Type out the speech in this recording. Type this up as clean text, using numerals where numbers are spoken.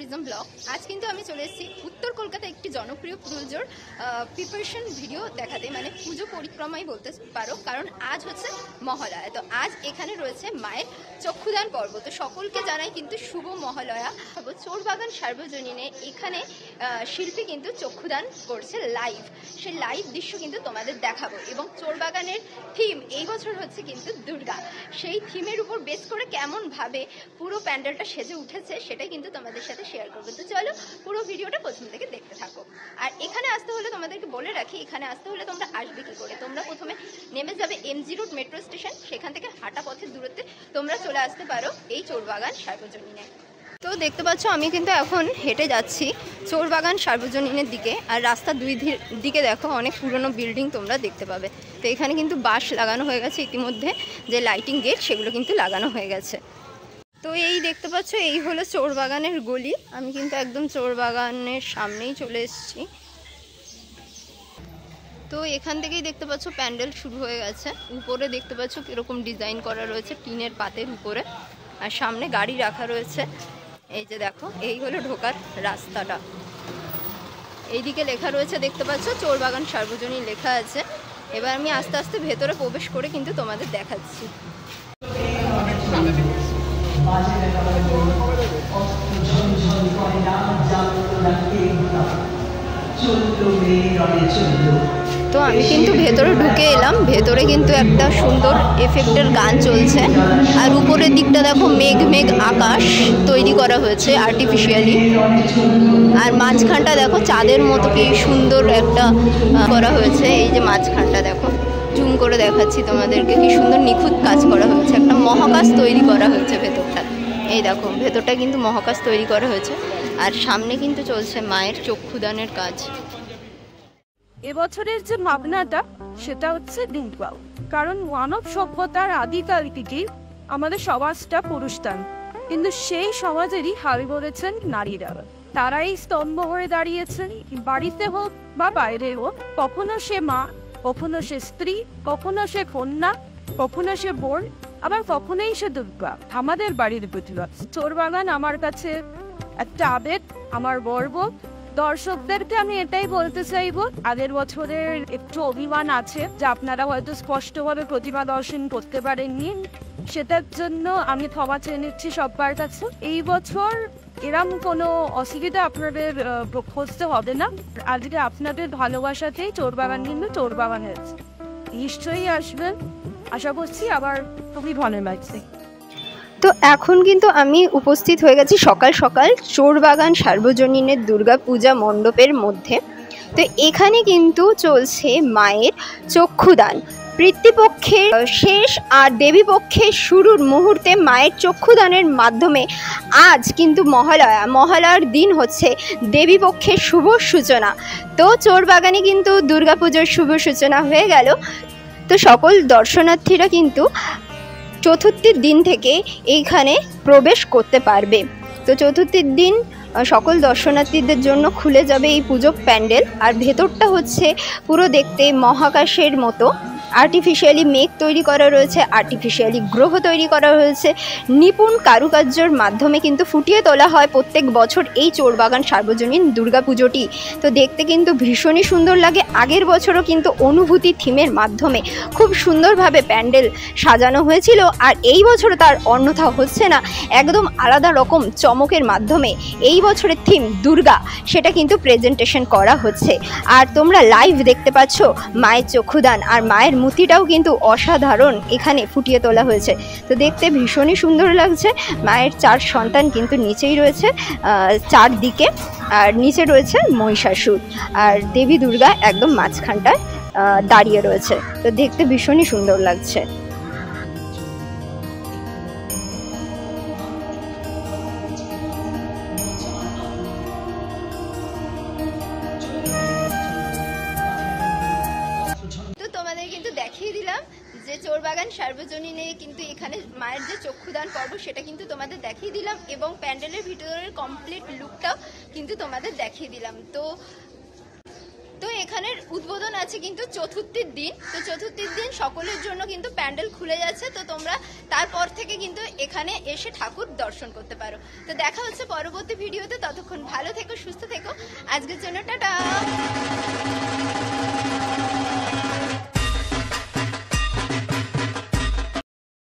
Tourism blog. আজ কিন্তু আমি চলে এসেছি উত্তর কলকাতা একটি জনপ্রিয় পুজোর প্রিপারেশন ভিডিও দেখাতে, মানে পুজো পরিক্রমাই বলতে পারো, কারণ আজ হচ্ছে মহালয়া। তো আজ এখানে রয়েছে মায়ের চক্ষুদান পর্ব। তো সকলকে জানাই কিন্তু শুভ মহালয়া। চোরবাগান সার্বজনীনে এখানে শিল্পী কিন্তু চক্ষুদান করছে লাইভ, সেই লাইভ দৃশ্য কিন্তু তোমাদের দেখাবো। এবং চোরবাগানের থিম এই বছর হচ্ছে কিন্তু দুর্গা, সেই থিমের উপর বেস করে কেমনভাবে পুরো প্যান্ডেলটা সেজে উঠেছে সেটাই কিন্তু তোমাদের সাথে শেয়ার করবো। তো চলো পুরো ভিডিওটা প্রথম থেকে দেখতে থাকো। আর এখানে আসতে হলে তোমাদেরকে বলে রাখি, এখানে আসতে হলে তোমরা আসবে কি করে। তোমরা প্রথমে নেমে যাবে এমজি রোড মেট্রো স্টেশন, সেখান থেকে হাঁটা পথের দূরত্বে তোমরা চলে আসতে পারো এই চোরবাগান সার্বজনীনে। তো দেখতে পাচ্ছ আমি কিন্তু এখন হেঁটে যাচ্ছি চোরবাগান সার্বজনীনের দিকে। আর রাস্তার দুই দিকে দেখো অনেক পুরনো বিল্ডিং তোমরা দেখতে পাবে। তো এখানে কিন্তু বাঁশ লাগানো হয়ে গেছে ইতিমধ্যে, যে লাইটিং গেট সেগুলো কিন্তু লাগানো হয়ে গেছে। তো এই দেখতে পাচ্ছ এই হলো চোরবাগানের গলি। আমি কিন্তু একদম চোরবাগানের সামনেই চলে এসেছি। তো এখান থেকেই দেখতে পাচ্ছ প্যান্ডেল শুরু হয়ে গেছে। উপরে দেখতে পাচ্ছ কীরকম ডিজাইন করা রয়েছে টিনের পাতের উপরে, আর সামনে গাড়ি রাখা রয়েছে। এই যে দেখো এই হলো ঢোকার রাস্তাটা, এইদিকে লেখা রয়েছে দেখতে পাচ্ছ চোরবাগান সার্বজনীন লেখা আছে। এবার আমি আস্তে আস্তে ভেতরে প্রবেশ করে কিন্তু তোমাদের দেখাচ্ছি। তো আমি কিন্তু ভেতরে ঢুকে এলাম। ভেতরে কিন্তু একটা সুন্দর এফেক্টের গান চলছে, আর উপরের দিকটা দেখো মেঘ মেঘ আকাশ তৈরি করা হয়েছে আর্টিফিশিয়ালি। আর মাঝখানটা দেখো চাঁদের মতো কি সুন্দর একটা করা হয়েছে। এই যে মাঝখানটা দেখো, জুম করে দেখাচ্ছি তোমাদেরকে, কি সুন্দর নিখুঁত কাজ করা হয়েছে। একটা মহাকাশ তৈরি করা হয়েছে ভেতরটা। এই দেখো ভেতরটা কিন্তু মহাকাশ তৈরি করা হয়েছে। আর সামনে কিন্তু চলছে মায়ের চক্ষুদানের কাজ। এবছরের যে ভাবনাটা সেটা হচ্ছে দুর্গা, কারণ মানব সভ্যতার আদিকাল থেকেই আমাদের সমাজটা পুরুষতান, কিন্তু সেই সমাজেরই হাল ধরেছেন নারীরা। তারাই স্তম্ভ হয়ে দাঁড়িয়েছেন, বাড়িতে হোক বা বাইরে হোক। কখনো সে মা, কখনো সে স্ত্রী, কখনো সে কন্যা, কখনো সে বোন, আবার কখনোই সে দুর্গা, আমাদের বাড়ির প্রতিভা। চোরবাগান আমার কাছে একটা আবেগ, আমার গর্ব। দর্শকদেরকে আমি এটাই বলতে চাইবো, আগের বছরের একটু অভিমান আছে যে আপনারা হয়তো স্পষ্টভাবে প্রতিমা দর্শন করতে পারেননি, সেটার জন্য আমি ক্ষমা চেয়ে নিচ্ছি সবার কাছে। এই বছর এরম কোনো অসুবিধা আপনাদের খুঁজতে হবে না। আজকে আপনাদের ভালোবাসাতেই চোরবাগান কিন্তু চোরবাগান হয়েছে। নিশ্চয়ই আসবেন, আশা করছি। আবার খুবই ভালো লাগছে। তো এখন কিন্তু আমি উপস্থিত হয়ে গেছি সকাল সকাল চোরবাগান সার্বজনীনের দুর্গা পূজা মণ্ডপের মধ্যে। তো এখানে কিন্তু চলছে মায়ের চক্ষুদান। পিতৃপক্ষের শেষ আর দেবীপক্ষের শুরুর মুহূর্তে মায়ের চক্ষুদানের মাধ্যমে আজ কিন্তু মহালয়ার দিন হচ্ছে দেবীপক্ষের শুভ সূচনা। তো চোরবাগানে কিন্তু দুর্গাপুজোর শুভ সূচনা হয়ে গেল। তো সকল দর্শনার্থীরা কিন্তু চতুর্থীর দিন থেকে এইখানে প্রবেশ করতে পারবে। তো চতুর্থীর দিন সকল দর্শনার্থীদের জন্য খুলে যাবে এই পুজো প্যান্ডেল। আর ভেতরটা হচ্ছে পুরো দেখতে মহাকাশের মতো। আর্টিফিশিয়ালি মেঘ তৈরি করা রয়েছে, আর্টিফিশিয়ালি গ্রহ তৈরি করা হয়েছে। নিপুণ কারুকার্যের মাধ্যমে কিন্তু ফুটিয়ে তোলা হয় প্রত্যেক বছর এই চোরবাগান সার্বজনীন দুর্গা পুজোটি। তো দেখতে কিন্তু ভীষণই সুন্দর লাগে। আগের বছরও কিন্তু অনুভূতি থিমের মাধ্যমে খুব সুন্দরভাবে প্যান্ডেল সাজানো হয়েছিল, আর এই বছরও তার অন্যথা হচ্ছে না। একদম আলাদা রকম চমকের মাধ্যমে এই বছরের থিম দুর্গা, সেটা কিন্তু প্রেজেন্টেশন করা হচ্ছে। আর তোমরা লাইভ দেখতে পাচ্ছ মায়ের চক্ষুদান, আর মায়ের মূর্তিটাও কিন্তু অসাধারণ এখানে ফুটিয়ে তোলা হয়েছে। তো দেখতে ভীষণই সুন্দর লাগছে। মায়ের 4 সন্তান কিন্তু নিচেই রয়েছে, 4 দিকে, আর নিচে রয়েছে মহিষাসুর, আর দেবী দুর্গা একদম মাঝখানটায় দাঁড়িয়ে রয়েছে। তো দেখতে ভীষণই সুন্দর লাগছে। দেখিয়ে দিলাম যে চোরবাগান সার্বজনীনে কিন্তু এখানে মায়ের যে চক্ষুদান পর্ব সেটা কিন্তু তোমাদের দেখিয়ে দিলাম, এবং প্যান্ডেলের ভিতরের কমপ্লিট লুকটাও কিন্তু তোমাদের দেখিয়ে দিলাম। তো এখানের উদ্বোধন আছে কিন্তু চতুর্থীর দিন। তো চতুর্থীর দিন সকলের জন্য কিন্তু প্যান্ডেল খুলে যাচ্ছে, তো তোমরা তারপর থেকে কিন্তু এখানে এসে ঠাকুর দর্শন করতে পারো। তো দেখা হচ্ছে পরবর্তী ভিডিওতে, ততক্ষণ ভালো থেকো, সুস্থ থেকো, আজকের জন্য টাটা।